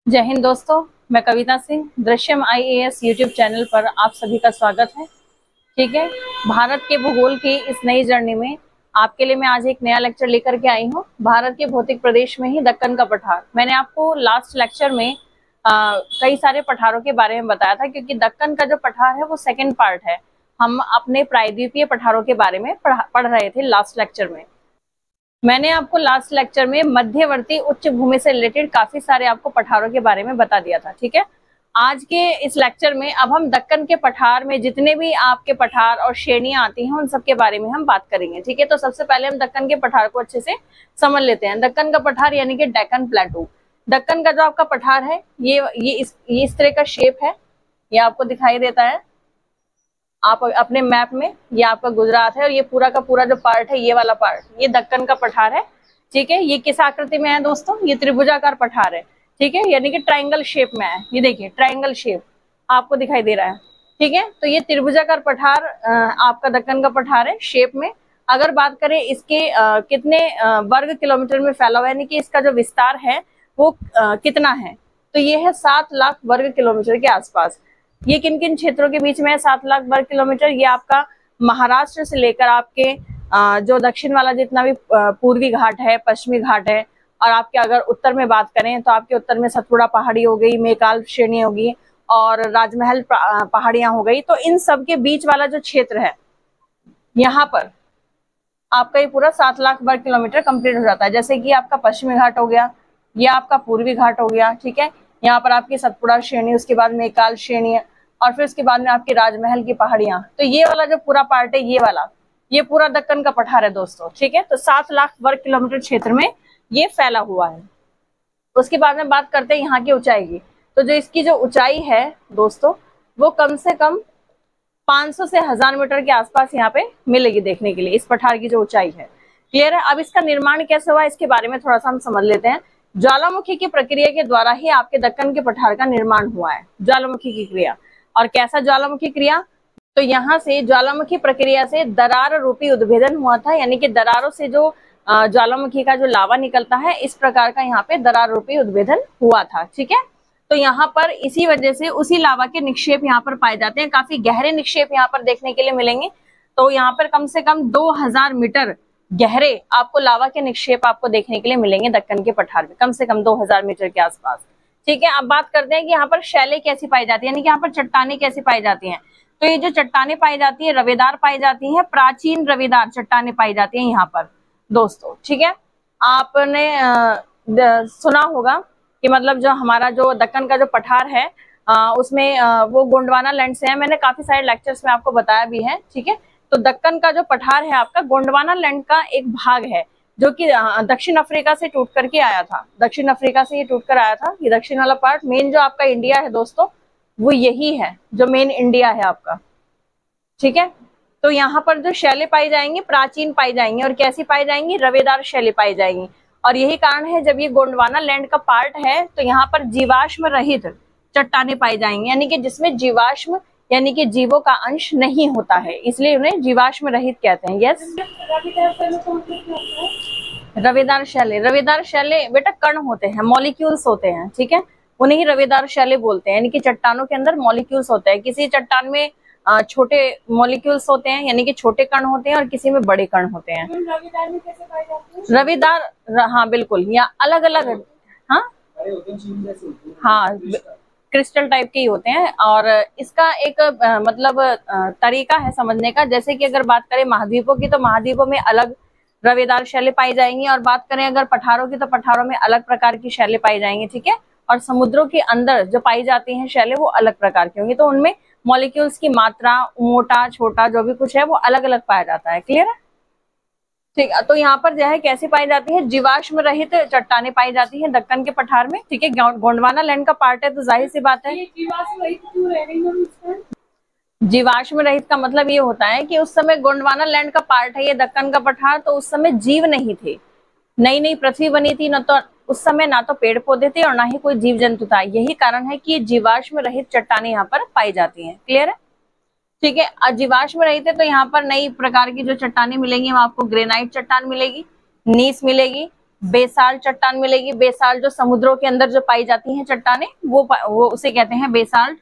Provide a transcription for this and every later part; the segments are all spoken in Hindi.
जय हिंद दोस्तों, मैं Kavita Singh Drishyam IAS YouTube channel पर आप सभी का स्वागत है। ठीक है, भारत के भूगोल की इस नई जर्नी में आपके लिए मैं आज एक नया लेक्चर लेकर के आई हूँ। भारत के भौतिक प्रदेश में ही दक्कन का पठार। मैंने आपको लास्ट लेक्चर में कई सारे पठारों के बारे में बताया था, क्योंकि दक्कन का जो पठार है वो सेकेंड पार्ट है। हम अपने प्रायद्वीपीय पठारों के बारे में पढ़ रहे थे लास्ट लेक्चर में। मैंने आपको लास्ट लेक्चर में मध्यवर्ती उच्च भूमि से रिलेटेड काफी सारे आपको पठारों के बारे में बता दिया था। ठीक है, आज के इस लेक्चर में अब हम दक्कन के पठार में जितने भी आपके पठार और श्रेणियां आती हैं उन सब के बारे में हम बात करेंगे। ठीक है, तो सबसे पहले हम दक्कन के पठार को अच्छे से समझ लेते हैं। दक्कन का पठार यानी कि डेक्कन प्लेटू। दक्कन का जो आपका पठार है ये इस तरह का शेप है, ये आपको दिखाई देता है आप अपने मैप में। ये आपका गुजरात है और ये पूरा का पूरा जो पार्ट है, ये वाला पार्ट, ये दक्कन का पठार है। ठीक है, ये किस आकृति में है दोस्तों? ये त्रिभुजाकार पठार है। ठीक है, यानी कि ट्रायंगल शेप में है। ये देखिए ट्रायंगल शेप आपको दिखाई दे रहा है। ठीक है, तो ये त्रिभुजाकार पठार आपका दक्कन का पठार है शेप में। अगर बात करें इसके कितने वर्ग किलोमीटर में फैला हुआ है, यानी कि इसका जो विस्तार है वो कितना है, तो ये है 7 लाख वर्ग किलोमीटर के आसपास। ये किन किन क्षेत्रों के बीच में है 7 लाख वर्ग किलोमीटर? ये आपका महाराष्ट्र से लेकर आपके जो दक्षिण वाला जितना भी पूर्वी घाट है, पश्चिमी घाट है, और आपके अगर उत्तर में बात करें तो आपके उत्तर में सतपुड़ा पहाड़ी हो गई, मेकाल श्रेणी होगी और राजमहल पहाड़ियां हो गई। तो इन सब के बीच वाला जो क्षेत्र है, यहाँ पर आपका ये पूरा 7 लाख वर्ग किलोमीटर कंप्लीट हो जाता है। जैसे कि आपका पश्चिमी घाट हो गया, ये आपका पूर्वी घाट हो गया। ठीक है, यहाँ पर आपकी सतपुड़ा श्रेणी, उसके बाद मेकाल श्रेणी, और फिर उसके बाद में आपकी राजमहल की पहाड़ियां। तो ये वाला जो पूरा पार्ट है, ये वाला, ये पूरा दक्कन का पठार है दोस्तों। ठीक है, तो 7 लाख वर्ग किलोमीटर क्षेत्र में ये फैला हुआ है। उसके बाद में बात करते हैं यहाँ की ऊंचाई की। तो जो इसकी जो ऊंचाई है दोस्तों, वो कम से कम 500 से 1000 मीटर के आसपास यहाँ पे मिलेगी देखने के लिए, इस पठार की जो ऊंचाई है। क्लियर है? अब इसका निर्माण कैसे हुआ, इसके बारे में थोड़ा सा हम समझ लेते हैं। ज्वालामुखी की प्रक्रिया के द्वारा ही आपके दक्कन के पठार का निर्माण हुआ है। ज्वालामुखी की क्रिया, और कैसा ज्वालामुखी क्रिया? तो यहाँ से ज्वालामुखी प्रक्रिया से दरार रूपी उद्भेदन हुआ था, यानी कि दरारों से जो ज्वालामुखी का जो लावा निकलता है, इस प्रकार का यहाँ पे दरार रूपी उद्भेदन हुआ था। ठीक है, तो यहाँ पर इसी वजह से उसी लावा के निक्षेप यहाँ पर पाए जाते हैं। काफी गहरे निक्षेप यहाँ पर देखने के लिए मिलेंगे। तो यहाँ पर कम से कम 2000 मीटर गहरे आपको लावा के निक्षेप आपको देखने के लिए मिलेंगे दक्कन के पठार में, कम से कम 2000 मीटर के आसपास। ठीक है, अब बात करते हैं कि यहाँ पर शैलें कैसी पाई जाती है, यानी कि यहाँ पर चट्टानें कैसी पाई जाती हैं। तो ये जो चट्टानें पाई जाती है, रवेदार पाई जाती है, प्राचीन रवेदार चट्टानें पाई जाती है यहाँ पर दोस्तों। ठीक है, आपने सुना होगा कि मतलब जो हमारा जो दक्कन का जो पठार है उसमें वो गोंडवाना लैंड से है। मैंने काफी सारे लेक्चर्स में आपको बताया भी है। ठीक है, तो दक्कन का जो पठार है आपका गोंडवाना लैंड का एक भाग है, जो कि दक्षिण अफ्रीका से टूट करके आया था। दक्षिण अफ्रीका से ये टूट कर आया था। ये दक्षिण वाला पार्ट, मेन जो आपका इंडिया है दोस्तों, वो यही है जो मेन इंडिया है आपका। ठीक है, तो यहाँ पर जो शैलें पाई जाएंगी प्राचीन पाई जाएंगी, और कैसी पाई जाएंगी? रवेदार शैलें पाई जाएंगी। और यही कारण है जब ये गोंडवाना लैंड का पार्ट है तो यहाँ पर जीवाश्म रहित चट्टानें पाई जाएंगी, यानी कि जिसमें जीवाश्म यानी कि जीवों का अंश नहीं होता है, इसलिए उन्हें जीवाश्म रहित कहते हैं। यस, रवेदार शैले, रवेदार शैले बेटा कण होते हैं, मॉलिक्यूल्स होते हैं। ठीक है, उन्हें ही रवेदार शैले बोलते हैं, यानी कि चट्टानों के अंदर मॉलिक्यूल्स होते हैं। किसी चट्टान में छोटे मॉलिक्यूल्स होते हैं, यानी कि छोटे कण होते हैं, और किसी में बड़े कण होते हैं। रविदार में कैसे पाए जाते हैं? रवेदार, हाँ बिल्कुल, यहाँ अलग अलग, हाँ हाँ क्रिस्टल टाइप के ही होते हैं। और इसका एक मतलब तरीका है समझने का। जैसे कि अगर बात करें महाद्वीपों की, तो महाद्वीपों में अलग रवेदार शैलें पाई जाएंगी, और बात करें अगर पठारों की, तो पठारों में अलग प्रकार की शैलें पाई जाएंगी। ठीक है, और समुद्रों के अंदर जो पाई जाती हैं शैलें वो अलग प्रकार की होंगी, तो उनमें मॉलिक्यूल्स की मात्रा, मोटा छोटा जो भी कुछ है वो अलग अलग पाया जाता है। क्लियर है? ठीक है, तो यहाँ पर जो है कैसी पाई जाती है? जीवाश्म रहित चट्टानें पाई जाती हैं दक्कन के पठार में। ठीक है, गोंडवाना लैंड का पार्ट है तो जाहिर सी बात है। ये जीवाश्म रहित क्यों रह रही है? जीवाश्म रहित का मतलब ये होता है कि उस समय गोंडवाना लैंड का पार्ट है ये दक्कन का पठार, तो उस समय जीव नहीं थे, नई नई पृथ्वी बनी थी, न तो उस समय ना तो पेड़ पौधे थे और ना ही कोई जीव जंतु था। यही कारण है कि जीवाश्म रहित चट्टानें यहाँ पर पाई जाती हैं। क्लियर है? ठीक है, जीवाश्म रहित है तो यहाँ पर नई प्रकार की जो चट्टानें मिलेंगी, आपको ग्रेनाइट चट्टान मिलेगी, नीस मिलेगी, बेसाल्ट चट्टान मिलेगी। बेसाल्ट जो समुद्रों के अंदर जो पाई जाती हैं चट्टानें, वो उसे कहते हैं बेसाल्ट।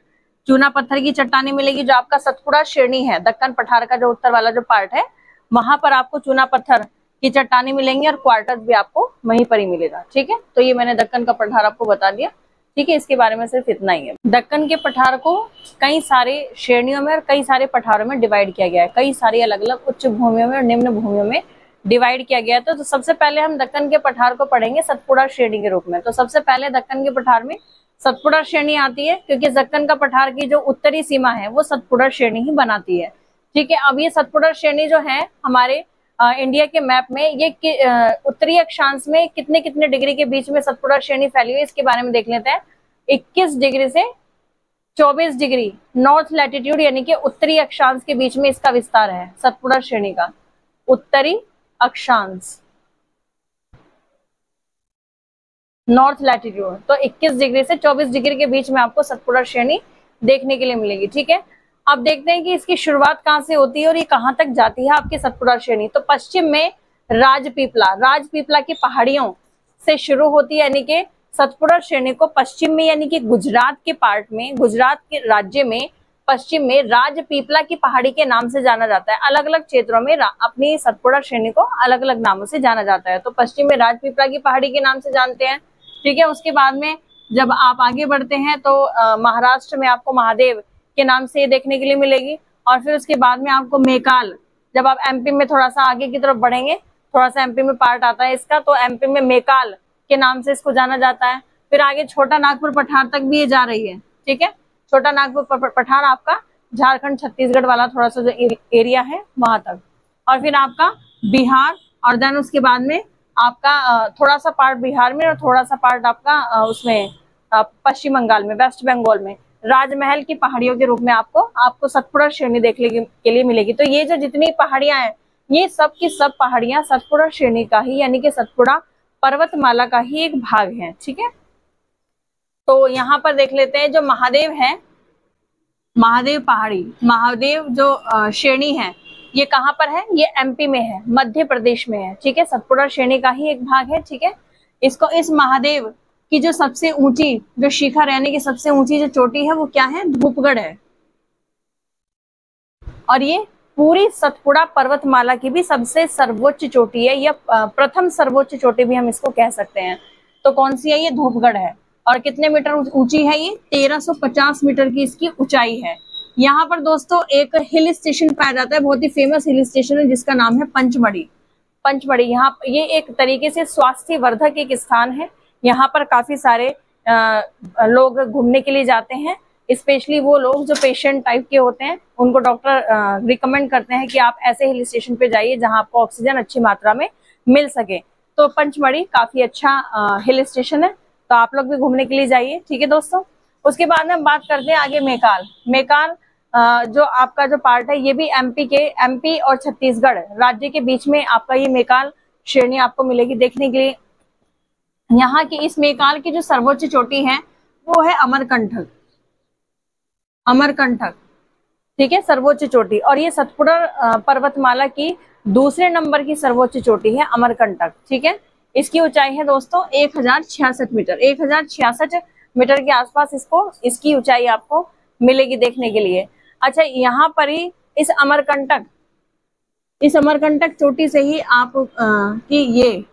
चूना पत्थर की चट्टानें मिलेगी। जो आपका सतपुड़ा श्रेणी है, दक्कन पठार का जो उत्तर वाला जो पार्ट है, वहां पर आपको चूना पत्थर की चट्टानें मिलेंगी और क्वार्टर्स भी आपको वहीं पर ही मिलेगा। ठीक है, तो ये मैंने दक्कन का पठार आपको बता दिया। ठीक है, इसके बारे में सिर्फ इतना ही है। दक्कन के पठार को कई सारे श्रेणियों में और कई सारे पठारों में डिवाइड किया गया है। कई सारी अलग अलग उच्च भूमियों में और निम्न भूमियों में डिवाइड किया गया है। तो सबसे पहले हम दक्कन के पठार को पढ़ेंगे सतपुड़ा श्रेणी के रूप में। तो सबसे पहले दक्कन के पठार में सतपुड़ा श्रेणी आती है, क्योंकि दक्कन का पठार की जो उत्तरी सीमा है वो सतपुड़ा श्रेणी ही बनाती है। ठीक है, अब ये सतपुड़ा श्रेणी जो है हमारे इंडिया के मैप में ये उत्तरी अक्षांश में कितने कितने डिग्री के बीच में सतपुड़ा श्रेणी फैली हुई है, इसके बारे में देख लेते हैं। 21 डिग्री से 24 डिग्री नॉर्थ लैटिट्यूड यानी कि उत्तरी अक्षांश के बीच में इसका विस्तार है सतपुड़ा श्रेणी का। उत्तरी अक्षांश नॉर्थ लैटिट्यूड, तो 21 डिग्री से 24 डिग्री के बीच में आपको सतपुड़ा श्रेणी देखने के लिए मिलेगी। ठीक है, अब देखते हैं कि इसकी शुरुआत कहाँ से होती है और ये कहाँ तक जाती है आपकी सतपुड़ा श्रेणी। तो पश्चिम में राजपीपला की पहाड़ियों से शुरू होती है, यानी कि सतपुड़ा श्रेणी को पश्चिम में यानी कि गुजरात के पार्ट में, गुजरात के राज्य में पश्चिम में राजपीपला की पहाड़ी के नाम से जाना जाता है। अलग अलग क्षेत्रों में अपनी सतपुड़ा श्रेणी को अलग अलग नामों से जाना जाता है। तो पश्चिम में राजपीपला की पहाड़ी के नाम से जानते हैं। ठीक है, उसके बाद में जब आप आगे बढ़ते हैं तो महाराष्ट्र में आपको महादेव के नाम से ये देखने के लिए मिलेगी। और फिर उसके बाद में आपको मेकाल, जब आप एमपी में थोड़ा सा आगे की तरफ बढ़ेंगे, थोड़ा सा एमपी में पार्ट आता है इसका, तो एमपी में मेकाल के नाम से इसको जाना जाता है। फिर आगे छोटा नागपुर पठार तक भी ये जा रही है। ठीक है, छोटा नागपुर पठार आपका झारखंड छत्तीसगढ़ वाला थोड़ा सा जो एरिया है वहां तक। और फिर आपका बिहार, और देन उसके बाद में आपका थोड़ा सा पार्ट बिहार में और थोड़ा सा पार्ट आपका उसमें पश्चिम बंगाल में, वेस्ट बंगाल में राजमहल की पहाड़ियों के रूप में आपको सतपुड़ा श्रेणी देखने के लिए मिलेगी। तो ये जो जितनी पहाड़ियां हैं, ये सब की सब पहाड़ियां सतपुड़ा श्रेणी का ही यानी कि सतपुड़ा पर्वतमाला का ही एक भाग है। ठीक है, तो यहाँ पर देख लेते हैं जो महादेव है, महादेव पहाड़ी, महादेव जो श्रेणी है ये कहाँ पर है, ये एमपी में है, मध्य प्रदेश में है। ठीक है, सतपुड़ा श्रेणी का ही एक भाग है। ठीक है, इसको इस महादेव की जो सबसे ऊंची जो शिखर यानी कि सबसे ऊंची जो चोटी है वो क्या है, धूपगढ़ है। और ये पूरी सतपुड़ा पर्वतमाला की भी सबसे सर्वोच्च चोटी है, या प्रथम सर्वोच्च चोटी भी हम इसको कह सकते हैं। तो कौन सी है, ये धूपगढ़ है। और कितने मीटर ऊंची है ये, 1350 मीटर की इसकी ऊंचाई है। यहाँ पर दोस्तों एक हिल स्टेशन पाया जाता है, बहुत ही फेमस हिल स्टेशन है जिसका नाम है पंचमढ़ी। पंचमढ़ी यहाँ ये एक तरीके से स्वास्थ्य वर्धक एक स्थान है। यहाँ पर काफी सारे लोग घूमने के लिए जाते हैं, स्पेशली वो लोग जो पेशेंट टाइप के होते हैं, उनको डॉक्टर रिकमेंड करते हैं कि आप ऐसे हिल स्टेशन पे जाइए जहाँ आपको ऑक्सीजन अच्छी मात्रा में मिल सके। तो पंचमढ़ी काफी अच्छा हिल स्टेशन है, तो आप लोग भी घूमने के लिए जाइए। ठीक है दोस्तों, उसके बाद में हम बात करते हैं आगे मेकाल। मेकाल जो आपका जो पार्ट है ये भी एमपी और छत्तीसगढ़ राज्य के बीच में आपका ये मेकाल श्रेणी आपको मिलेगी देखने के लिए। यहाँ की इस मेकाल की जो सर्वोच्च चोटी है वो है अमरकंटक। अमरकंटक, ठीक है, सर्वोच्च चोटी। और ये सतपुड़ा पर्वतमाला की दूसरे नंबर की सर्वोच्च चोटी है अमरकंटक। ठीक है, इसकी ऊंचाई है दोस्तों 1066 मीटर। 1066 मीटर के आसपास इसकी ऊंचाई आपको मिलेगी देखने के लिए। अच्छा, यहाँ पर ही इस अमरकंटक चोटी से ही आप की ये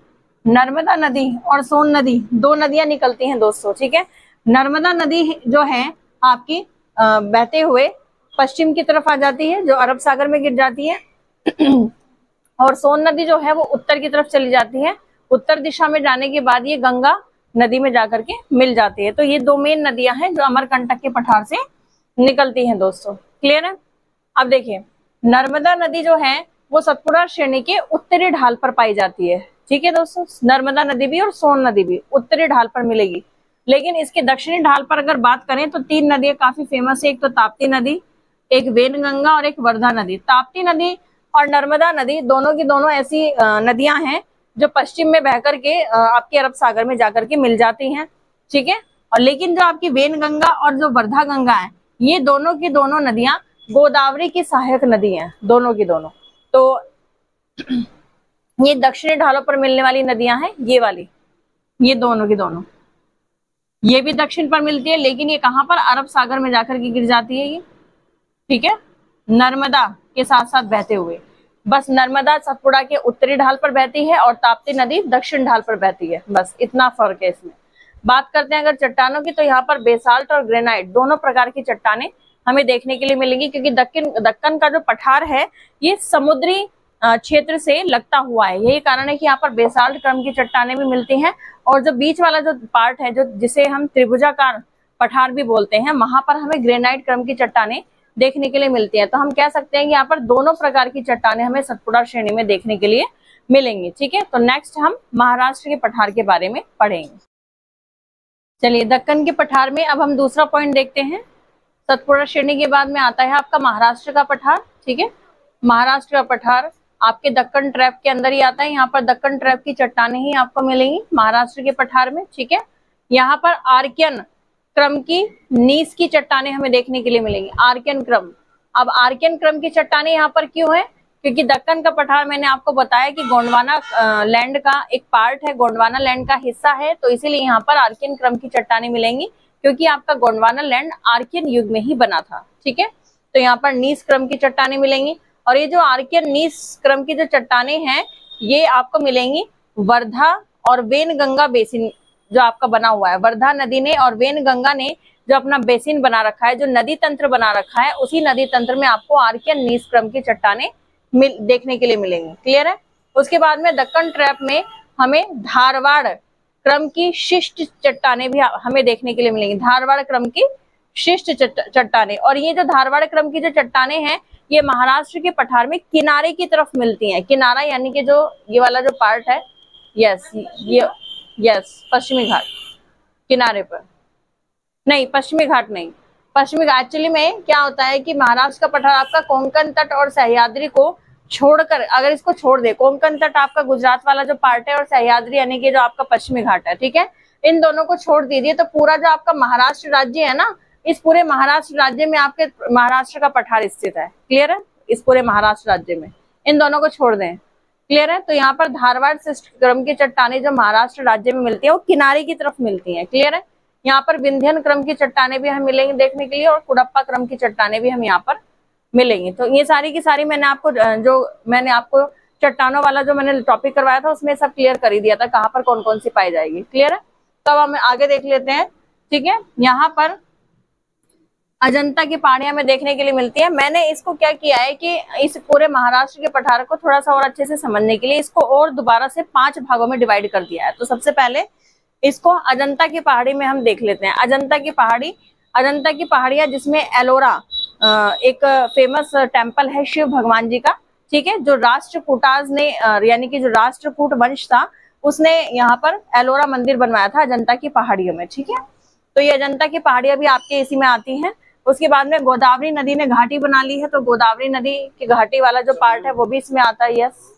नर्मदा नदी और सोन नदी, दो नदियां निकलती हैं दोस्तों। ठीक है, नर्मदा नदी जो है आपकी बहते हुए पश्चिम की तरफ आ जाती है, जो अरब सागर में गिर जाती है। और सोन नदी जो है वो उत्तर की तरफ चली जाती है। उत्तर दिशा में जाने के बाद ये गंगा नदी में जाकर के मिल जाती है। तो ये दो मेन नदियां हैं जो अमरकंटक के पठार से निकलती हैं दोस्तों। क्लियर है? अब देखिए, नर्मदा नदी जो है वो सतपुड़ा श्रेणी के उत्तरी ढाल पर पाई जाती है। ठीक है दोस्तों, नर्मदा नदी भी और सोन नदी भी उत्तरी ढाल पर मिलेगी। लेकिन इसके दक्षिणी ढाल पर अगर बात करें तो तीन नदियां काफी फेमस है। एक तो ताप्ती नदी, एक वेनगंगा और एक वर्धा नदी। ताप्ती नदी और नर्मदा नदी दोनों की दोनों ऐसी नदियां हैं जो पश्चिम में बह करके आपके अरब सागर में जाकर के मिल जाती हैं। ठीक है, और लेकिन जो आपकी वेनगंगा और जो वर्धा गंगा है, ये दोनों की दोनों नदियां गोदावरी की सहायक नदी हैं, दोनों की दोनों। तो ये दक्षिणी ढालों पर मिलने वाली नदियां हैं, ये वाली, ये दोनों की दोनों, ये भी दक्षिण पर मिलती है, लेकिन ये कहां पर, अरब सागर में जाकर के गिर जाती है ये, ठीक है, नर्मदा के साथ साथ बहते हुए। बस नर्मदा सतपुड़ा के उत्तरी ढाल पर बहती है और ताप्ती नदी दक्षिण ढाल पर बहती है, बस इतना फर्क है इसमें। बात करते हैं अगर चट्टानों की, तो यहाँ पर बेसाल्ट और ग्रेनाइट दोनों प्रकार की चट्टानें हमें देखने के लिए मिलेंगी, क्योंकि दक्कन का जो पठार है ये समुद्री क्षेत्र से लगता हुआ है, यही कारण है कि यहाँ पर बेसाल्ट क्रम की चट्टानें भी मिलती हैं। और जो बीच वाला जो पार्ट है, जो जिसे हम त्रिभुजाकार पठार भी बोलते हैं, वहां पर हमें ग्रेनाइट क्रम की चट्टानें देखने के लिए मिलती है। तो हम कह सकते हैं कि यहाँ पर दोनों प्रकार की चट्टानें हमें सतपुड़ा श्रेणी में देखने के लिए मिलेंगी, ठीक है। तो नेक्स्ट हम महाराष्ट्र के पठार के बारे में पढ़ेंगे। चलिए, दक्कन के पठार में अब हम दूसरा पॉइंट देखते हैं। सतपुड़ा श्रेणी के बाद में आता है आपका महाराष्ट्र का पठार, ठीक है। महाराष्ट्र का पठार आपके दक्कन ट्रैप के अंदर ही आता है। यहाँ पर दक्कन ट्रैप की चट्टानें ही आपको मिलेंगी महाराष्ट्र के पठार में, ठीक है। यहाँ पर आर्कियन क्रम की नीस की चट्टानें हमें देखने के लिए मिलेंगी, आर्कियन क्रम। अब आर्कियन क्रम की चट्टानें यहाँ पर क्यों है, क्योंकि दक्कन का पठार मैंने आपको बताया कि गोंडवाना लैंड का एक पार्ट है, गोंडवाना लैंड का हिस्सा है, तो इसीलिए यहाँ पर आर्कियन क्रम की चट्टानें मिलेंगी, क्योंकि आपका गोंडवाना लैंड आर्कियन युग में ही बना था, ठीक है। तो यहाँ पर नीस क्रम की चट्टानें मिलेंगी। और ये जो आर्कियन नीस क्रम की जो चट्टानें हैं, ये आपको मिलेंगी वर्धा और वेनगंगा बेसिन जो आपका बना हुआ है, वर्धा नदी ने और वेनगंगा ने जो अपना बेसिन बना रखा है, जो नदी तंत्र बना रखा है, उसी नदी तंत्र में आपको आर्कियन नीस क्रम की चट्टानें देखने के लिए मिलेंगी, क्लियर है। उसके बाद में दक्कन ट्रैप में हमें धारवाड़ क्रम की शिष्ट चट्टानें भी हमें देखने के लिए मिलेंगी, धारवाड़ क्रम की शिष्ट चट्टानें। और ये जो धारवाड़ क्रम की जो चट्टानें हैं, ये महाराष्ट्र के पठार में किनारे की तरफ मिलती हैं। किनारा यानी कि जो ये वाला जो पार्ट है, यस पश्चिमी घाट किनारे पर, नहीं पश्चिमी घाट नहीं, पश्चिमी घाट एक्चुअली में क्या होता है कि महाराष्ट्र का पठार आपका कोंकण तट और सह्याद्री को छोड़कर, अगर इसको छोड़ दे, कोंकण तट आपका गुजरात वाला जो पार्ट है और सह्याद्री यानी कि जो आपका पश्चिमी घाट है, ठीक है, इन दोनों को छोड़ दीजिए तो पूरा जो आपका महाराष्ट्र राज्य है ना, इस पूरे महाराष्ट्र राज्य में आपके महाराष्ट्र का पठार स्थित है, क्लियर है। इस पूरे महाराष्ट्र राज्य में इन दोनों को छोड़ दें, क्लियर है। तो यहाँ पर धारवाड़ शिष्ट क्रम की चट्टानें जो महाराष्ट्र राज्य में मिलती है, वो किनारे की तरफ मिलती है, क्लियर है। यहाँ पर विंध्यन क्रम की चट्टानें भी हमें मिलेंगी देखने के लिए, और कुडप्पा क्रम की चट्टानें भी हम यहाँ पर मिलेंगी। तो ये सारी की सारी मैंने आपको चट्टानों वाला जो मैंने टॉपिक करवाया था, उसमें सब क्लियर कर ही दिया था कहाँ पर कौन कौन सी पाई जाएगी, क्लियर है। तो अब हम आगे देख लेते हैं, ठीक है। यहाँ पर अजंता की पहाड़ियां हमें देखने के लिए मिलती है। मैंने इसको क्या किया है कि इस पूरे महाराष्ट्र के पठार को थोड़ा सा और अच्छे से समझने के लिए इसको और दोबारा से 5 भागों में डिवाइड कर दिया है। तो सबसे पहले इसको अजंता की पहाड़ी में हम देख लेते हैं। अजंता की पहाड़ियां जिसमें एलोरा एक फेमस टेम्पल है शिव भगवान जी का, ठीक है, जो राष्ट्रकूटाज ने यानी कि जो राष्ट्रकूट वंश था, उसने यहाँ पर एलोरा मंदिर बनवाया था अजंता की पहाड़ियों में, ठीक है। तो ये अजंता की पहाड़ियां भी आपके इसी में आती हैं। उसके बाद में गोदावरी नदी ने घाटी बना ली है, तो गोदावरी नदी की घाटी वाला जो पार्ट है वो भी इसमें आता है, यस।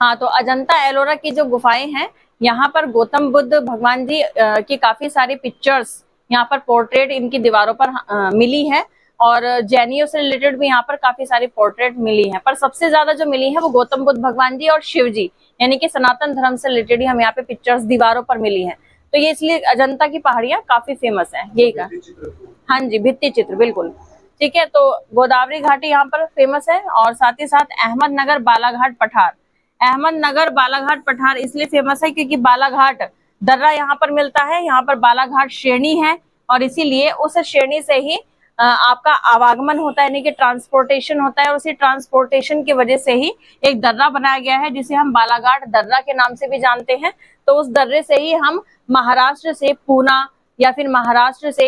हाँ, तो अजंता एलोरा की जो गुफाएं हैं, यहाँ पर गौतम बुद्ध भगवान जी की काफी सारी पिक्चर्स यहाँ पर पोर्ट्रेट इनकी दीवारों पर मिली है, और जैनियों से रिलेटेड भी यहाँ पर काफी सारी पोर्ट्रेट मिली है, पर सबसे ज्यादा जो मिली है वो गौतम बुद्ध भगवान जी और शिव जी यानी कि सनातन धर्म से रिलेटेड ही हमें यहाँ पे पिक्चर्स दीवारों पर मिली है। तो ये इसलिए अजंता की पहाड़ियां काफी फेमस है, यही का, हाँ जी, भित्ति चित्र, बिल्कुल, ठीक है। तो गोदावरी घाटी यहाँ पर फेमस है, और साथ ही साथ अहमदनगर बालाघाट पठार, अहमदनगर बालाघाट पठार इसलिए फेमस है क्योंकि बालाघाट दर्रा यहाँ पर मिलता है, यहाँ पर बालाघाट श्रेणी है, और इसीलिए उस श्रेणी से ही आपका आवागमन होता है, यानी कि ट्रांसपोर्टेशन होता है, और उसी ट्रांसपोर्टेशन की वजह से ही एक दर्रा बनाया गया है जिसे हम बालाघाट दर्रा के नाम से भी जानते हैं। तो उस दर्रे से ही हम महाराष्ट्र से पूना या फिर महाराष्ट्र से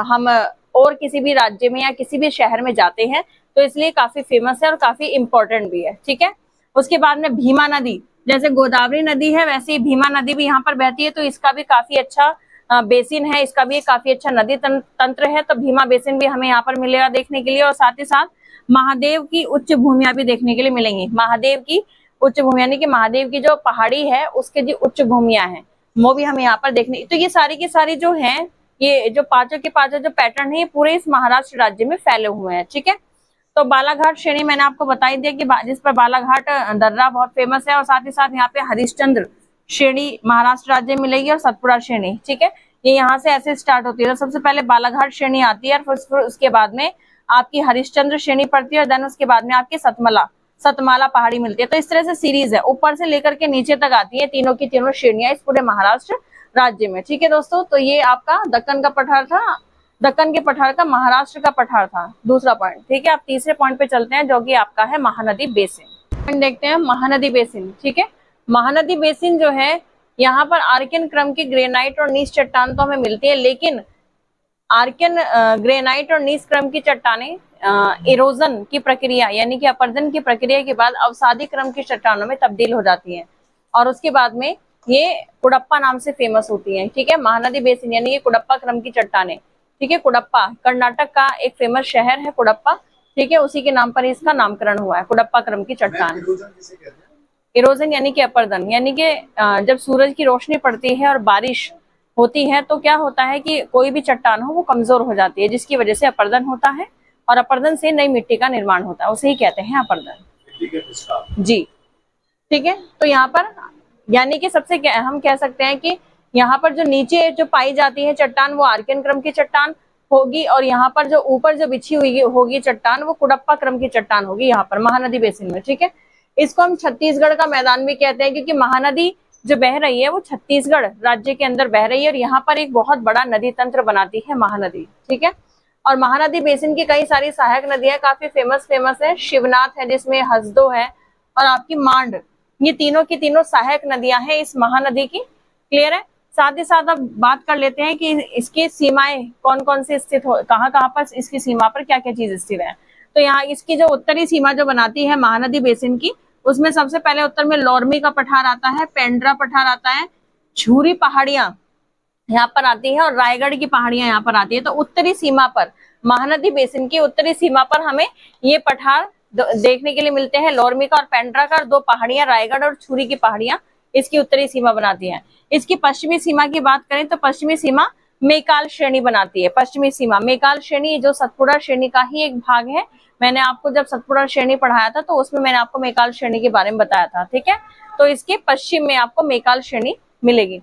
हम और किसी भी राज्य में या किसी भी शहर में जाते हैं, तो इसलिए काफी फेमस है और काफी इंपॉर्टेंट भी है, ठीक है। उसके बाद में भीमा नदी, जैसे गोदावरी नदी है वैसे ही भीमा नदी भी यहाँ पर बहती है, तो इसका भी काफी अच्छा बेसिन है, इसका भी काफी अच्छा नदी तंत्र है। तो भीमा बेसिन भी हमें यहाँ पर मिलेगा देखने के लिए, और साथ ही साथ महादेव की उच्च भूमियां भी देखने के लिए मिलेंगी। महादेव की उच्च भूमि यानी कि महादेव की जो पहाड़ी है उसके जो उच्च भूमियां हैं वो भी हमें यहाँ पर देखने। तो ये सारी की सारी जो है, ये जो पांचों के पांचों जो पैटर्न है, ये पूरे इस महाराष्ट्र राज्य में फैले हुए हैं, ठीक है। तो बालाघाट श्रेणी मैंने आपको बताई दिया कि जिस पर बालाघाट दर्रा बहुत फेमस है, और साथ ही साथ यहाँ पे हरिश्चंद्र श्रेणी महाराष्ट्र राज्य में मिलेगी और सतपुड़ा श्रेणी, ठीक है, ये यहाँ से ऐसे स्टार्ट होती है। तो सबसे पहले बालाघाट श्रेणी आती है, और फिर उसके बाद में आपकी हरिश्चंद्र श्रेणी पड़ती है, और देन उसके बाद में आपकी सतमाला पहाड़ी मिलती है। तो इस तरह से सीरीज है, ऊपर से लेकर के नीचे तक आती है तीनों की तीनों श्रेणियां इस पूरे महाराष्ट्र राज्य में, ठीक है दोस्तों। तो ये आपका दक्कन का पठार था, दक्कन के पठार का महाराष्ट्र का पठार था, दूसरा पॉइंट, ठीक है। आप तीसरे पॉइंट पे चलते हैं, जो कि आपका है महानदी बेसिन। पॉइंट देखते हैं महानदी बेसिन, ठीक है। महानदी बेसिन जो है, यहाँ पर आर्कियन क्रम की ग्रेनाइट और नीच चट्टान तो हमें मिलती है, लेकिन आर्कियन ग्रेनाइट और नीच क्रम की चट्टानें इरोजन की प्रक्रिया यानी कि अपरदन की प्रक्रिया के बाद अवसादी क्रम की चट्टानों में तब्दील हो जाती हैं, और उसके बाद में ये कुडप्पा नाम से फेमस होती हैं, ठीक है। महानदी बेसिन यानी कि कुडप्पा क्रम की चट्टानें, ठीक है। कुडप्पा कर्नाटक का एक फेमस शहर है कुडप्पा, ठीक है, उसी के नाम पर इसका नामकरण हुआ है, कुडप्पा क्रम की चट्टान। इरोजन यानी कि अपरदन, यानी कि जब सूरज की रोशनी पड़ती है और बारिश होती है तो क्या होता है कि कोई भी चट्टान हो वो कमजोर हो जाती है, जिसकी वजह से अपरदन होता है, और अपरदन से नई मिट्टी का निर्माण होता है, उसे ही कहते हैं अपरदन जी, ठीक है। तो यहाँ पर यानी कि सबसे हम कह सकते हैं कि यहाँ पर जो नीचे जो पाई जाती है चट्टान वो आर्कियन क्रम की चट्टान होगी, और यहाँ पर जो ऊपर जो बिछी हुई होगी चट्टान वो कुडप्पा क्रम की चट्टान होगी, यहाँ पर महानदी बेसिन में, ठीक है। इसको हम छत्तीसगढ़ का मैदान भी कहते हैं, क्योंकि महानदी जो बह रही है वो छत्तीसगढ़ राज्य के अंदर बह रही है, और यहाँ पर एक बहुत बड़ा नदी तंत्र बनाती है महानदी, ठीक है। और महानदी बेसिन की कई सारी सहायक नदियां काफी फेमस है, शिवनाथ है जिसमें हसदो है, और आपकी मांड, ये तीनों की तीनों सहायक नदियां हैं इस महानदी की, क्लियर है। साथ ही साथ अब बात कर लेते हैं कि इसकी सीमाएं कौन कौन से स्थित हो, कहाँ पर इसकी सीमा पर क्या क्या चीज स्थित है। तो यहाँ इसकी जो उत्तरी सीमा जो बनाती है महानदी बेसिन की, उसमें सबसे पहले उत्तर में लोरमी का पठार आता है, पेंड्रा पठार आता है, झूरी पहाड़ियां यहाँ पर आती है, और रायगढ़ की पहाड़ियां यहाँ पर आती है। तो उत्तरी सीमा पर, महानदी बेसिन की उत्तरी सीमा पर हमें ये पठार देखने के लिए मिलते हैं, लोरमी का और पेंड्रा का, और दो पहाड़ियां रायगढ़ और छुरी की पहाड़ियां इसकी उत्तरी सीमा बनाती हैं। इसकी पश्चिमी सीमा की बात करें तो पश्चिमी सीमा मेकाल श्रेणी बनाती है। पश्चिमी सीमा मेकाल श्रेणी जो सतपुड़ा श्रेणी का ही एक भाग है, मैंने आपको जब सतपुड़ा श्रेणी पढ़ाया था तो उसमें मैंने आपको मेकाल श्रेणी के बारे में बताया था, ठीक है। तो इसके पश्चिम में आपको मेकाल श्रेणी मिलेगी।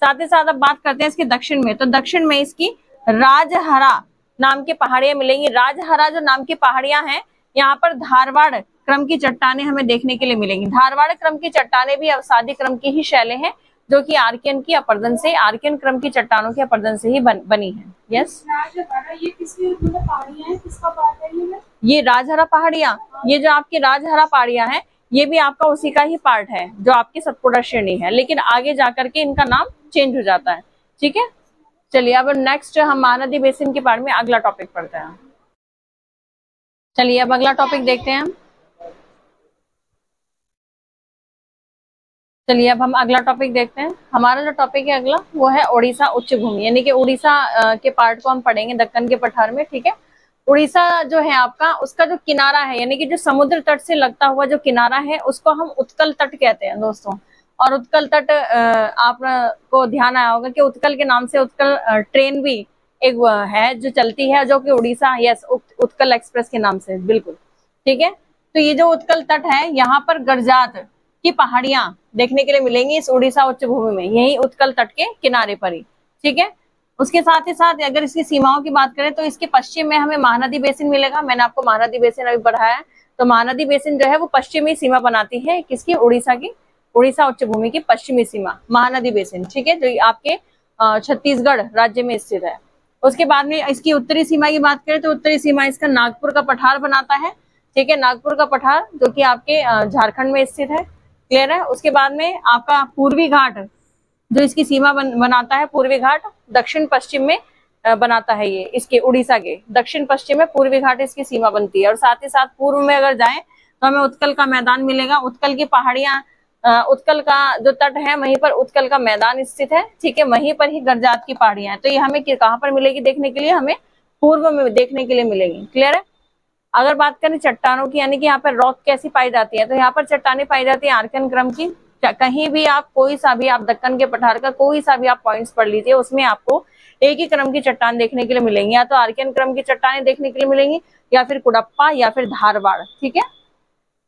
साथ ही साथ अब बात करते हैं इसके दक्षिण में, तो दक्षिण में इसकी राजहरा नाम की पहाड़ियां मिलेंगी। राजहरा जो नाम की पहाड़ियां हैं, यहाँ पर धारवाड़ क्रम की चट्टानें हमें देखने के लिए मिलेंगी। धारवाड़ क्रम की चट्टानें भी अवसादी क्रम की ही शैलें हैं, जो कि आर्कियन की अपरदन से, आर्कियन क्रम की चट्टानों के अपरदन से ही बनी है। यस, ये किसकी मतलब पहाड़ियां हैं, किसका पार्ट है ये? ये राजहरा पहाड़ियां, ये जो आपकी राजहरा पहाड़ियां हैं, ये भी आपका उसी का ही पार्ट है जो आपकी सतपुड़ा श्रेणी है, लेकिन आगे जाकर के इनका नाम चेंज हो जाता है, ठीक है। चलिए अब नेक्स्ट हम महानदी बेसिन के बारे में अगला टॉपिक पढ़ते हैं। चलिए अब अगला टॉपिक देखते हैं हम। चलिए अब हम अगला टॉपिक देखते हैं। हमारा जो टॉपिक है अगला वो है उड़ीसा उच्च भूमि, यानी कि उड़ीसा के पार्ट को हम पढ़ेंगे दक्कन के पठार में, ठीक है। उड़ीसा जो है आपका, उसका जो किनारा है, यानी कि जो समुद्र तट से लगता हुआ जो किनारा है, उसको हम उत्कल तट कहते हैं दोस्तों। और उत्कल तट आपको ध्यान आया होगा कि उत्कल के नाम से उत्कल ट्रेन भी एक है जो चलती है, जो कि उड़ीसा, यस, उत्कल एक्सप्रेस के नाम से, बिल्कुल, ठीक है। तो ये जो उत्कल तट है, यहाँ पर गरजात की पहाड़ियां देखने के लिए मिलेंगी इस उड़ीसा उच्च भूमि में, यही उत्कल तट के किनारे पर ही, ठीक है। उसके साथ ही साथ अगर इसकी सीमाओं की बात करें तो इसके पश्चिम में हमें महानदी बेसिन मिलेगा। मैंने आपको महानदी बेसिन अभी पढ़ाया है, तो महानदी बेसिन जो है वो पश्चिमी सीमा बनाती है किसकी, उड़ीसा की, उड़ीसा उच्च भूमि की पश्चिमी सीमा महानदी बेसिन, ठीक है, जो आपके छत्तीसगढ़ राज्य में स्थित है। उसके बाद में इसकी उत्तरी सीमा की बात करें तो उत्तरी सीमा इसका नागपुर का पठार बनाता है, ठीक है, नागपुर का पठार जो कि आपके झारखंड में स्थित है, क्लियर है। उसके बाद में आपका पूर्वी घाट जो इसकी सीमा बनाता है, पूर्वी घाट दक्षिण पश्चिम में बनाता है, ये इसके उड़ीसा के दक्षिण पश्चिम में पूर्वी घाट इसकी सीमा बनती है। और साथ ही साथ पूर्व में अगर जाएं तो हमें उत्कल का मैदान मिलेगा, उत्कल की पहाड़ियां, उत्कल का जो तट है वहीं पर उत्कल का मैदान स्थित है, ठीक है, वहीं पर ही गरजात की पहाड़ियां हैं। तो ये हमें कहाँ पर मिलेगी देखने के लिए, हमें पूर्व में देखने के लिए मिलेगी, क्लियर है। अगर बात करें चट्टानों की, यानी कि यहाँ पर रॉक कैसी पाई जाती है, तो यहाँ पर चट्टानें पाई जाती है आर्कियन क्रम की। कहीं भी आप कोई सा भी आप दक्कन के पठार का कोई सा भी आप पॉइंट्स पढ़ लीजिए, उसमें आपको एक ही क्रम की चट्टान देखने के लिए मिलेंगी, या तो आर्कियन क्रम की चट्टानें देखने के लिए मिलेंगी या फिर कुडप्पा या फिर धारवाड़। ठीक है,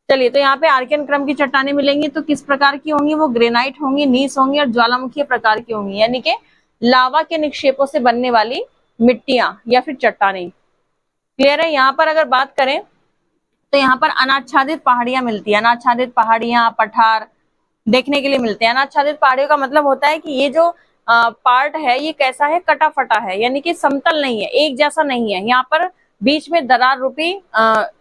चलिए तो यहाँ पे आर्कियन क्रम की चट्टानें मिलेंगी तो किस प्रकार की होंगी, वो ग्रेनाइट होंगी, नीस होंगी और ज्वालामुखी प्रकार की होंगी, यानी कि लावा के निक्षेपों से बनने वाली मिट्टियां या फिर चट्टानें। क्लियर है। यहाँ पर अगर बात करें तो यहाँ पर अनाच्छादित पहाड़ियां मिलती है, अनाच्छादित पहाड़ियां, पठार देखने के लिए मिलते हैं। अनाच्छादित पहाड़ियों का मतलब होता है कि ये जो पार्ट है ये कैसा है, कटा फटा है, यानी कि समतल नहीं है, एक जैसा नहीं है। यहाँ पर बीच में दरार रूपी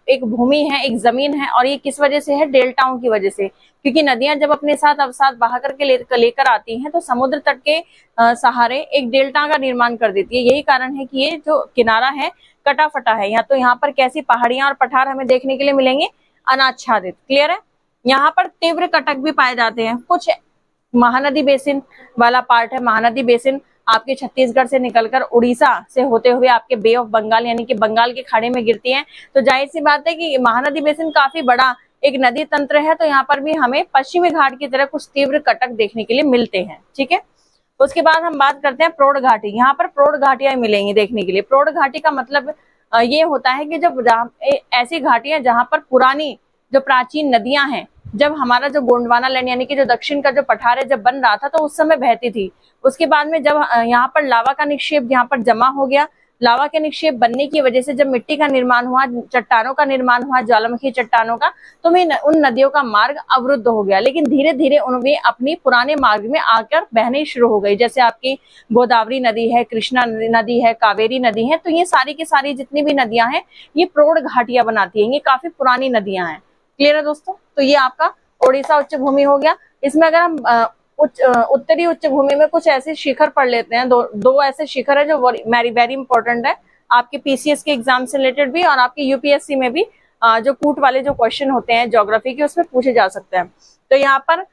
एक भूमि है, एक जमीन है, और ये किस वजह से है, डेल्टाओं की वजह से, क्योंकि नदियां जब अपने साथ अवसाद बहा करके लेकर आती हैं तो समुद्र तट के सहारे एक डेल्टा का निर्माण कर देती है। यही कारण है कि ये जो किनारा है कटा फटा है। यहाँ तो यहाँ पर कैसी पहाड़ियां और पठार हमें देखने के लिए मिलेंगे, अनाच्छादित। क्लियर है। यहाँ पर तीव्र कटक भी पाए जाते हैं। कुछ महानदी बेसिन वाला पार्ट है, महानदी बेसिन आपके छत्तीसगढ़ से निकलकर उड़ीसा से होते हुए आपके बे ऑफ बंगाल यानी कि बंगाल के खाड़ी में गिरती है। तो जाहिर सी बात है कि महानदी बेसिन काफी बड़ा एक नदी तंत्र है, तो यहाँ पर भी हमें पश्चिमी घाट की तरह कुछ तीव्र कटक देखने के लिए मिलते हैं। ठीक है, उसके बाद हम बात करते हैं प्रौढ़ घाटी। यहाँ पर प्रौढ़ घाटियां मिलेंगी देखने के लिए। प्रौढ़ घाटी का मतलब ये होता है कि जब ऐसी घाटियां जहाँ पर पुरानी जो प्राचीन नदियां हैं, जब हमारा जो गोंडवाना लैंड यानी कि जो दक्षिण का जो पठार है जब बन रहा था तो उस समय बहती थी। उसके बाद में जब यहाँ पर लावा का निक्षेप यहाँ पर जमा हो गया, लावा के निक्षेप बनने की वजह से जब मिट्टी का निर्माण हुआ, चट्टानों का निर्माण हुआ, ज्वालामुखी चट्टानों का, तो उन नदियों का मार्ग अवरुद्ध हो गया। लेकिन धीरे धीरे उनमें अपनी पुराने मार्ग में आकर बहने शुरू हो गई। जैसे आपकी गोदावरी नदी है, कृष्णा नदी है, कावेरी नदी है, तो ये सारी की सारी जितनी भी नदियां हैं ये प्रौढ़ घाटियां बनाती हैं, ये काफी पुरानी नदियां हैं। क्लियर है दोस्तों। तो ये आपका ओडिशा उच्च भूमि हो गया। इसमें अगर हम उत्तरी उच्च भूमि में कुछ ऐसे शिखर पढ़ लेते हैं, दो ऐसे शिखर है जो वेरी इंपॉर्टेंट है आपके पीसीएस के एग्जाम से रिलेटेड भी और आपके यूपीएससी में भी जो कूट वाले जो क्वेश्चन होते हैं ज्योग्राफी के उसमें पूछे जा सकते हैं। तो यहाँ पर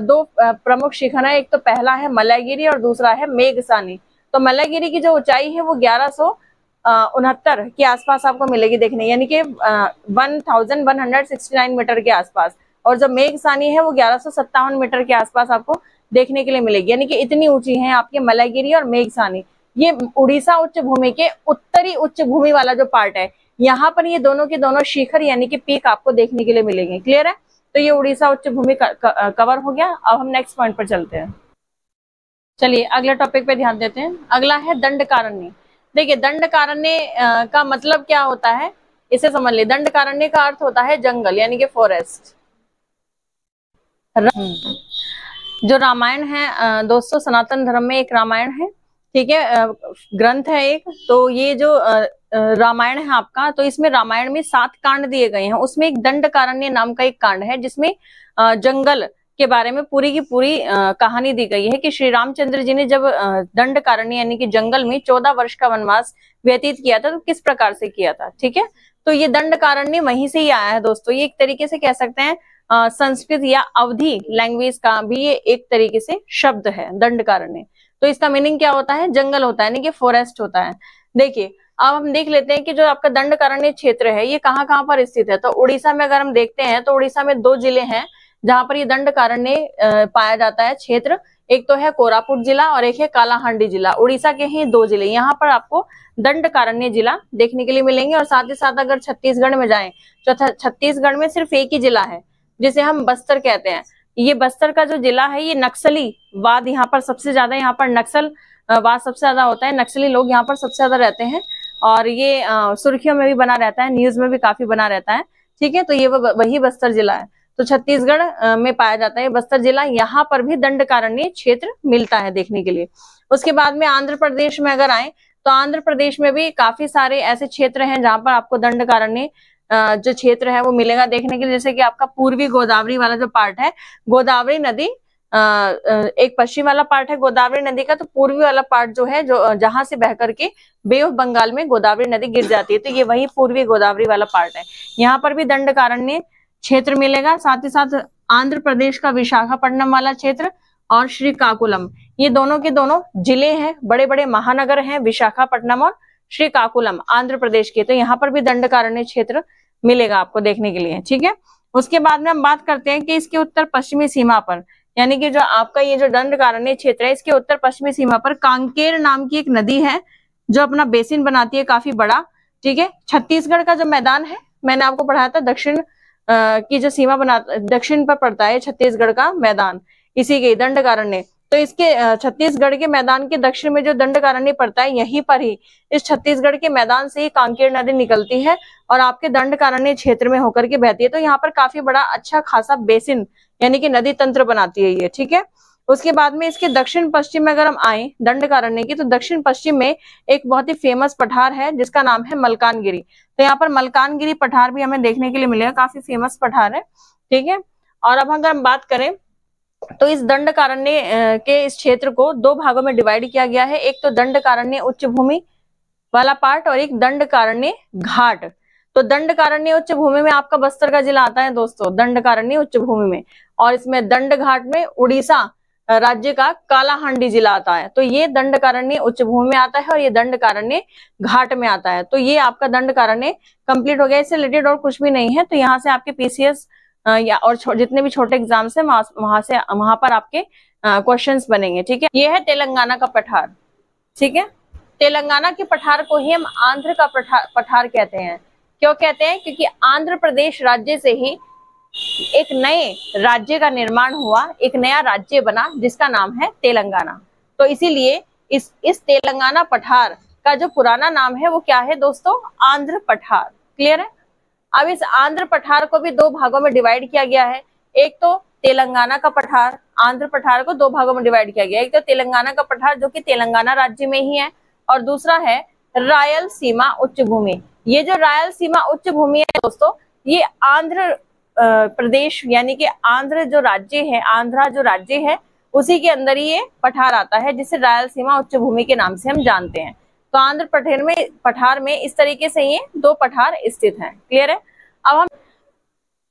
दो प्रमुख शिखर है, एक तो पहला है मलयगिरी और दूसरा है मेघसानी। तो मलयगिरी की जो ऊंचाई है वो 1169 के आसपास आपको मिलेगी देखने, यानी कि 1169 मीटर के आसपास, और जो मेघसानी है वो 1157 मीटर के आसपास आपको देखने के लिए मिलेगी, यानी कि इतनी ऊंची है आपके मलयगिरी और मेघसानी। ये उड़ीसा उच्च भूमि के उत्तरी उच्च भूमि वाला जो पार्ट है, यहाँ पर ये दोनों के दोनों शिखर यानी कि पीक आपको देखने के लिए मिलेंगे। क्लियर है। तो ये उड़ीसा उच्च भूमि कवर हो गया। अब हम नेक्स्ट पॉइंट पर चलते हैं। चलिए अगले टॉपिक पे ध्यान देते हैं। अगला है दंडकारण्य। देखिए दंडकारण्य का मतलब क्या होता है इसे समझ ले। दंडकारण्य का अर्थ होता है जंगल यानी कि फॉरेस्ट। जो रामायण है दोस्तों, सनातन धर्म में एक रामायण है, ठीक है, ग्रंथ है एक। तो ये जो रामायण है आपका, तो इसमें रामायण में 7 कांड दिए गए हैं। उसमें एक दंडकारण्य नाम का एक कांड है जिसमें जंगल के बारे में पूरी की पूरी कहानी दी गई है कि श्री रामचंद्र जी ने जब दंडकारण्य यानी कि जंगल में 14 वर्ष का वनवास व्यतीत किया था तो किस प्रकार से किया था। ठीक है, तो ये दंडकारण्य वहीं से ही आया है दोस्तों। ये एक तरीके से कह सकते हैं संस्कृत या अवधी लैंग्वेज का भी ये एक तरीके से शब्द है दंडकारण्य। तो इसका मीनिंग क्या होता है, जंगल होता है यानी कि फॉरेस्ट होता है। देखिए अब हम देख लेते हैं कि जो आपका दंडकारण्य क्षेत्र है ये कहाँ कहाँ पर स्थित है। तो उड़ीसा में अगर हम देखते हैं तो उड़ीसा में 2 जिले हैं जहां पर ये दंडकारण्य पाया जाता है क्षेत्र। एक तो है कोरापुट जिला और एक है कालाहांडी जिला। उड़ीसा के ही 2 जिले, यहाँ पर आपको दंडकारण्य जिला देखने के लिए मिलेंगे। और साथ ही साथ अगर छत्तीसगढ़ में जाएं तो छत्तीसगढ़ में सिर्फ एक ही जिला है जिसे हम बस्तर कहते हैं। ये बस्तर का जो जिला है ये नक्सली वाद यहाँ पर सबसे ज्यादा, यहाँ पर नक्सल वाद सबसे ज्यादा होता है, नक्सली लोग यहाँ पर सबसे ज्यादा रहते हैं और ये सुर्खियों में भी बना रहता है, न्यूज में भी काफी बना रहता है। ठीक है, तो ये वही बस्तर जिला है। तो छत्तीसगढ़ में पाया जाता है बस्तर जिला, यहाँ पर भी दंडकारण्य क्षेत्र मिलता है देखने के लिए। उसके बाद में आंध्र प्रदेश में अगर आए तो आंध्र प्रदेश में भी काफी सारे ऐसे क्षेत्र हैं जहां पर आपको दंडकारण्य जो क्षेत्र है वो मिलेगा देखने के लिए। जैसे कि आपका पूर्वी गोदावरी वाला जो पार्ट है, गोदावरी नदी एक पश्चिम वाला पार्ट है गोदावरी नदी का, तो पूर्वी वाला पार्ट जो है जो जहां से बह करके बे ऑफ बंगाल में गोदावरी नदी गिर जाती है, तो ये वही पूर्वी गोदावरी वाला पार्ट है। यहाँ पर भी दंडकारण्य क्षेत्र मिलेगा। साथ ही साथ आंध्र प्रदेश का विशाखापट्टनम वाला क्षेत्र और श्रीकाकुलम, ये दोनों के दोनों जिले हैं, बड़े बड़े महानगर हैं, विशाखापट्टनम और श्रीकाकुलम आंध्र प्रदेश के। तो यहाँ पर भी दंडकारण्य क्षेत्र मिलेगा आपको देखने के लिए। ठीक है, उसके बाद में हम बात करते हैं कि इसके उत्तर पश्चिमी सीमा पर यानी कि जो आपका ये जो दंडकारण्य क्षेत्र है, इसके उत्तर पश्चिमी सीमा पर कांकेर नाम की एक नदी है जो अपना बेसिन बनाती है काफी बड़ा। ठीक है, छत्तीसगढ़ का जो मैदान है, मैंने आपको पढ़ाया था दक्षिण की जो सीमा बना, दक्षिण पर पड़ता है छत्तीसगढ़ का मैदान, इसी के दंडकारण्य। तो इसके छत्तीसगढ़ के मैदान के दक्षिण में जो दंडकारण्य पड़ता है, यहीं पर ही इस छत्तीसगढ़ के मैदान से ही कांकेर नदी निकलती है और आपके दंडकारण्य क्षेत्र में होकर के बहती है। तो यहाँ पर काफी बड़ा अच्छा खासा बेसिन यानी कि नदी तंत्र बनाती है ये। ठीक है, उसके बाद में इसके दक्षिण पश्चिम में अगर हम आए दंडकारण्य की, तो दक्षिण पश्चिम में एक बहुत ही फेमस पठार है जिसका नाम है मल्कानगिरी। तो यहाँ पर मल्कानगिरी पठार भी हमें देखने के लिए मिलेगा, काफी फेमस पठार है। ठीक है, और अब अगर हम बात करें तो इस दंडकारण्य के इस क्षेत्र को दो भागों में डिवाइड किया गया है। एक तो दंडकारण्य उच्च भूमि वाला पार्ट और एक दंडकारण्य घाट। तो दंडकारण्य उच्च भूमि में आपका बस्तर का जिला आता है दोस्तों, दंडकारण्य उच्च भूमि में, और इसमें दंड घाट में उड़ीसा राज्य का कालाहांडी जिला आता है। तो ये दंडकारण्य उच्च भूमि में आता है और ये दंडकारण्य घाट में आता है। तो ये आपका दंडकारण्य कंप्लीट हो गया, इससे रिलेटेड और कुछ भी नहीं है। तो यहाँ से आपके पीसीएस या और जितने भी छोटे एग्जाम्स है वहां पर आपके क्वेश्चंस बनेंगे। ठीक है, ये है तेलंगाना का पठार। ठीक है, तेलंगाना के पठार को ही हम आंध्र का पठार कहते हैं। क्यों कहते हैं? क्योंकि आंध्र प्रदेश राज्य से ही एक नए राज्य का निर्माण हुआ, एक नया राज्य बना जिसका नाम है तेलंगाना। तो इसीलिए इस तेलंगाना पठार का जो पुराना नाम है वो क्या है दोस्तों? आंध्र पठार। क्लियर है? अब इस आंध्र पठार को भी दो भागों में डिवाइड किया गया है। एक तो तेलंगाना का पठार, आंध्र पठार को दो भागों में डिवाइड किया गया है। एक तो तेलंगाना का पठार जो कि तेलंगाना राज्य में ही है, और दूसरा है रायलसीमा उच्च भूमि। ये जो रायलसीमा उच्च भूमि है दोस्तों, ये आंध्र प्रदेश यानी कि आंध्र जो राज्य है, आंध्रा जो राज्य है उसी के अंदर ही ये पठार आता है, जिसे रायलसीमा उच्च भूमि के नाम से हम जानते हैं। तो आंध्र पठार में इस तरीके से ये दो पठार स्थित हैं। क्लियर है? अब हम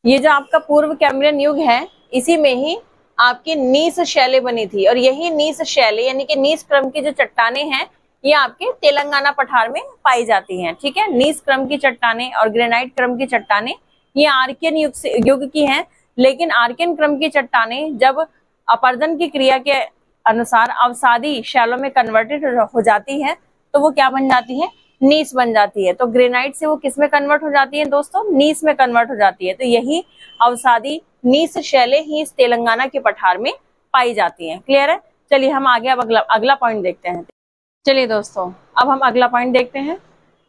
ये जो आपका पूर्व कैम्ब्रियन युग है, इसी में ही आपकी नीस शैलें बनी थी, और यही नीस शैलें यानी कि नीस क्रम की जो चट्टानें हैं ये आपके तेलंगाना पठार में पाई जाती हैं। ठीक है, नीस क्रम की चट्टानें और ग्रेनाइट क्रम की चट्टानें ये आर्कियन युग की हैं, लेकिन आर्कियन क्रम की चट्टानें जब अपरदन की क्रिया के अनुसार अवसादी शैलों में कन्वर्टेड हो जाती है तो वो क्या बन जाती है? नीस बन जाती है। तो ग्रेनाइट से वो किस में कन्वर्ट हो जाती है दोस्तों? नीस में कन्वर्ट हो जाती है। तो यही अवसादी नीस शैलें ही इस तेलंगाना के पठार में पाई जाती हैं। क्लियर है? चलिए हम आगे अब अगला पॉइंट देखते हैं। चलिए दोस्तों, अब हम अगला पॉइंट देखते हैं,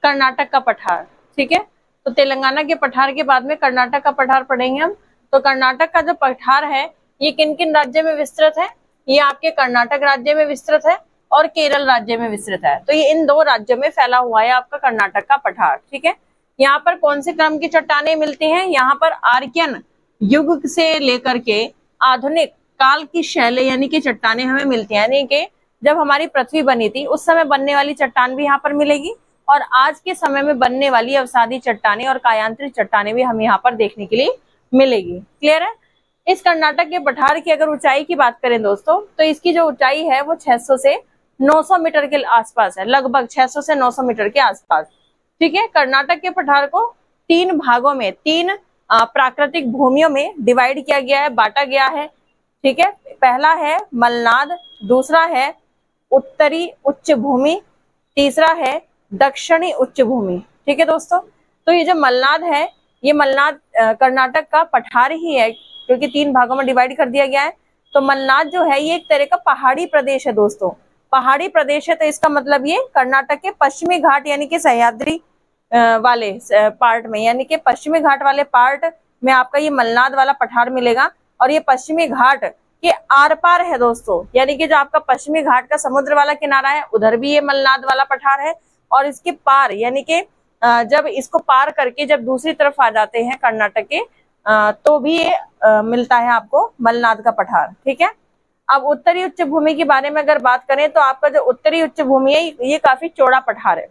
कर्नाटक का पठार। ठीक है, तो तेलंगाना के पठार के बाद में कर्नाटक का पठार पढ़ेंगे हम। तो कर्नाटक का जो पठार है ये किन किन राज्य में विस्तृत है? ये आपके कर्नाटक राज्य में विस्तृत है और केरल राज्य में विस्तृत है। तो ये इन दो राज्यों में फैला हुआ है आपका कर्नाटक का पठार। ठीक है, यहाँ पर कौन से क्रम की चट्टानें मिलती हैं? यहाँ पर आर्कियन युग से लेकर के आधुनिक काल की शैलें यानी कि चट्टानें हमें मिलती हैं, यानी कि जब हमारी पृथ्वी बनी थी उस समय बनने वाली चट्टान भी यहाँ पर मिलेगी, और आज के समय में बनने वाली अवसादी चट्टानें और कायांतरित चट्टानें भी हमें यहाँ पर देखने के लिए मिलेगी। क्लियर है? इस कर्नाटक के पठार की अगर ऊंचाई की बात करें दोस्तों, तो इसकी जो ऊंचाई है वो 600 से 900 मीटर के आसपास है, लगभग 600 से 900 मीटर के आसपास। ठीक है, कर्नाटक के पठार को तीन भागों में, तीन प्राकृतिक भूमियों में डिवाइड किया गया है, बांटा गया है। ठीक है, पहला है मलनाद, दूसरा है उत्तरी उच्च भूमि, तीसरा है दक्षिणी उच्च भूमि। ठीक है दोस्तों, तो ये जो मलनाद है, ये मलनाद कर्नाटक का पठार ही है, क्योंकि तीन भागों में डिवाइड कर दिया गया है। तो मलनाद जो है ये एक तरह का पहाड़ी प्रदेश है दोस्तों, पहाड़ी प्रदेश है। तो इसका मतलब ये कर्नाटक के पश्चिमी घाट यानी कि सह्याद्री वाले पार्ट में, यानी कि पश्चिमी घाट वाले पार्ट में आपका ये मलनाद वाला पठार मिलेगा, और ये पश्चिमी घाट के आर पार है दोस्तों, यानी कि जो आपका पश्चिमी घाट का समुद्र वाला किनारा है उधर भी ये मलनाद वाला पठार है, और इसके पार यानी कि जब इसको पार करके जब दूसरी तरफ आ जाते हैं कर्नाटक के तो भी ये मिलता है आपको मलनाद का पठार। ठीक है, अब उत्तरी उच्च भूमि के बारे में अगर बात करें तो आपका जो उत्तरी उच्च भूमि है ये काफी चौड़ा पठार है।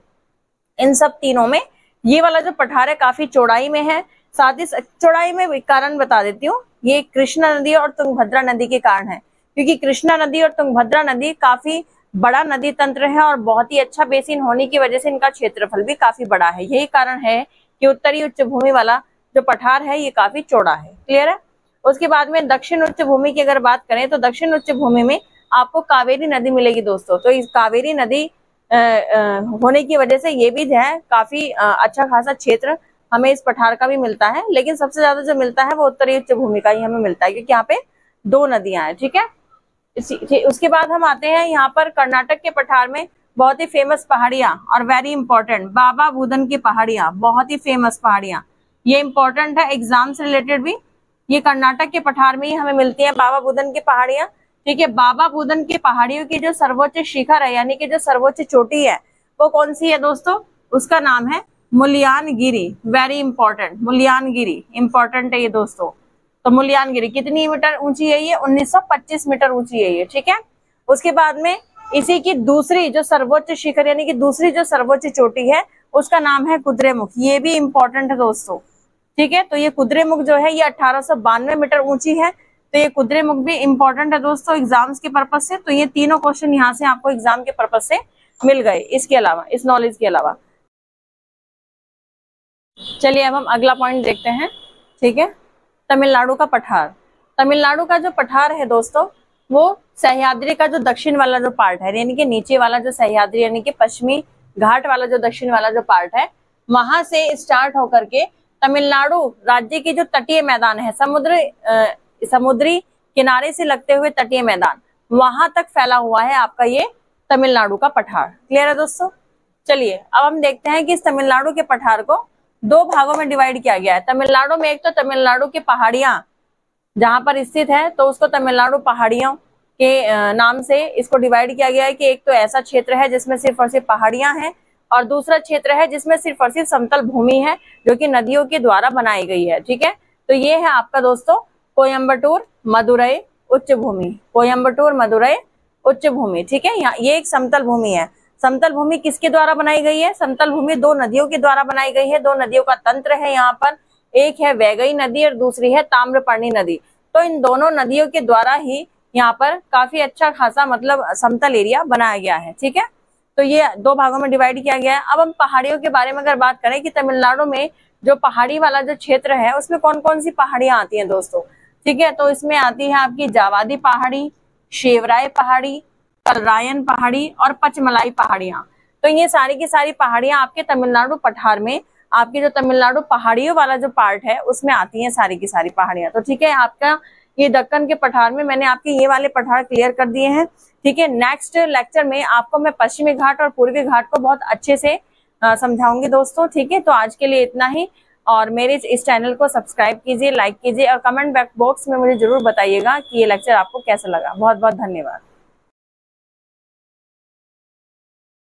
इन सब तीनों में ये वाला जो पठार है काफी चौड़ाई में है। साथ ही चौड़ाई में कारण बता देती हूँ, ये कृष्णा नदी और तुंगभद्रा नदी के कारण है, क्योंकि कृष्णा नदी और तुंगभद्रा नदी काफी बड़ा नदी तंत्र है और बहुत ही अच्छा बेसिन होने की वजह से इनका क्षेत्रफल भी काफी बड़ा है। यही कारण है कि उत्तरी उच्च भूमि वाला जो पठार है ये काफी चौड़ा है। क्लियर है? उसके बाद में दक्षिण उच्च भूमि की अगर बात करें तो दक्षिण उच्च भूमि में आपको कावेरी नदी मिलेगी दोस्तों। तो इस कावेरी नदी होने की वजह से ये भी है काफी अच्छा खासा क्षेत्र हमें इस पठार का भी मिलता है, लेकिन सबसे ज्यादा जो मिलता है वो उत्तरी उच्च भूमि का ही हमें मिलता है, क्योंकि यहाँ पे 2 नदियां हैं। ठीक है, उसके बाद हम आते हैं यहाँ पर कर्नाटक के पठार में बहुत ही फेमस पहाड़ियां और वेरी इंपॉर्टेंट बाबा बुदन की पहाड़ियां, बहुत ही फेमस पहाड़ियां, ये इंपॉर्टेंट है एग्जाम से रिलेटेड भी। ये कर्नाटक के पठार में ही हमें मिलती है बाबा बुदन की पहाड़ियां। ठीक है, बाबा बुदन की पहाड़ियों की जो सर्वोच्च शिखर है यानी कि जो सर्वोच्च चोटी है वो कौन सी है दोस्तों? उसका नाम है Mullayanagiri. Very important, Mullayanagiri important है ये दोस्तों। तो मुल्यानगिरी कितनी मीटर ऊंची है? ये 1925 मीटर ऊंची है ये। ठीक है, उसके बाद में इसी की दूसरी जो सर्वोच्च शिखर यानी कि दूसरी जो सर्वोच्च चोटी है उसका नाम है कुद्रेमुख, ये भी इंपॉर्टेंट है दोस्तों। ठीक है, तो ये कुद्रेमुख जो है ये 1892 मीटर ऊंची है। तो ये कुद्रेमुख भी इंपॉर्टेंट है दोस्तों एग्जाम्स के पर्पज से। तो ये तीनों क्वेश्चन यहाँ से आपको एग्जाम के पर्पज से मिल गए, इसके अलावा, इस नॉलेज के अलावा। चलिए अब हम अगला पॉइंट देखते हैं। ठीक है, तमिलनाडु का पठार। तमिलनाडु का जो पठार है दोस्तों वो सह्याद्री का जो दक्षिण वाला जो पार्ट है यानी कि नीचे वाला जो सह्याद्री यानी कि पश्चिमी घाट वाला जो दक्षिण वाला जो पार्ट है वहां से स्टार्ट होकर के तमिलनाडु राज्य के जो तटीय मैदान है, समुद्री किनारे से लगते हुए तटीय मैदान, वहां तक फैला हुआ है आपका ये तमिलनाडु का पठार। क्लियर है दोस्तों? चलिए अब हम देखते हैं कि इस तमिलनाडु के पठार को 2 भागों में डिवाइड किया गया है। तमिलनाडु में एक तो तमिलनाडु की पहाड़ियां जहां पर स्थित है तो उसको तमिलनाडु पहाड़ियों के नाम से इसको डिवाइड किया गया है कि एक तो ऐसा क्षेत्र है जिसमें सिर्फ और सिर्फ पहाड़ियां हैं और दूसरा क्षेत्र है जिसमें सिर्फ और सिर्फ समतल भूमि है जो कि नदियों के द्वारा बनाई गई है। ठीक है, तो ये है आपका दोस्तों कोयम्बटूर मदुरई उच्च भूमि, कोयम्बटूर मदुरई उच्च भूमि। ठीक है, यहाँ ये एक समतल भूमि है। समतल भूमि किसके द्वारा बनाई गई है? समतल भूमि 2 नदियों के द्वारा बनाई गई है। 2 नदियों का तंत्र है यहाँ पर, एक है वैगई नदी और दूसरी है ताम्रपर्णी नदी। तो इन दोनों नदियों के द्वारा ही यहाँ पर काफी अच्छा खासा मतलब समतल एरिया बनाया गया है। ठीक है, तो ये 2 भागों में डिवाइड किया गया है। अब हम पहाड़ियों के बारे में अगर बात करें कि तमिलनाडु में जो पहाड़ी वाला जो क्षेत्र है उसमें कौन कौन सी पहाड़ियां आती हैं दोस्तों? ठीक है, तो इसमें आती है आपकी जावादी पहाड़ी, शेवराय पहाड़ी, कलरायन पहाड़ी और पचमलाई पहाड़ियां। तो ये सारी की सारी पहाड़ियां आपके तमिलनाडु पठार में, आपके जो तमिलनाडु पहाड़ियों वाला जो पार्ट है उसमें आती हैं सारी की सारी पहाड़ियां। तो ठीक है, आपका ये दक्कन के पठार में मैंने आपके ये वाले पठार क्लियर कर दिए हैं। ठीक है, नेक्स्ट लेक्चर में आपको मैं पश्चिमी घाट और पूर्वी घाट को बहुत अच्छे से समझाऊंगी दोस्तों। ठीक है, तो आज के लिए इतना ही, और मेरे इस चैनल को सब्सक्राइब कीजिए, लाइक कीजिए और कमेंट बॉक्स में मुझे जरूर बताइएगा कि ये लेक्चर आपको कैसा लगा। बहुत बहुत धन्यवाद।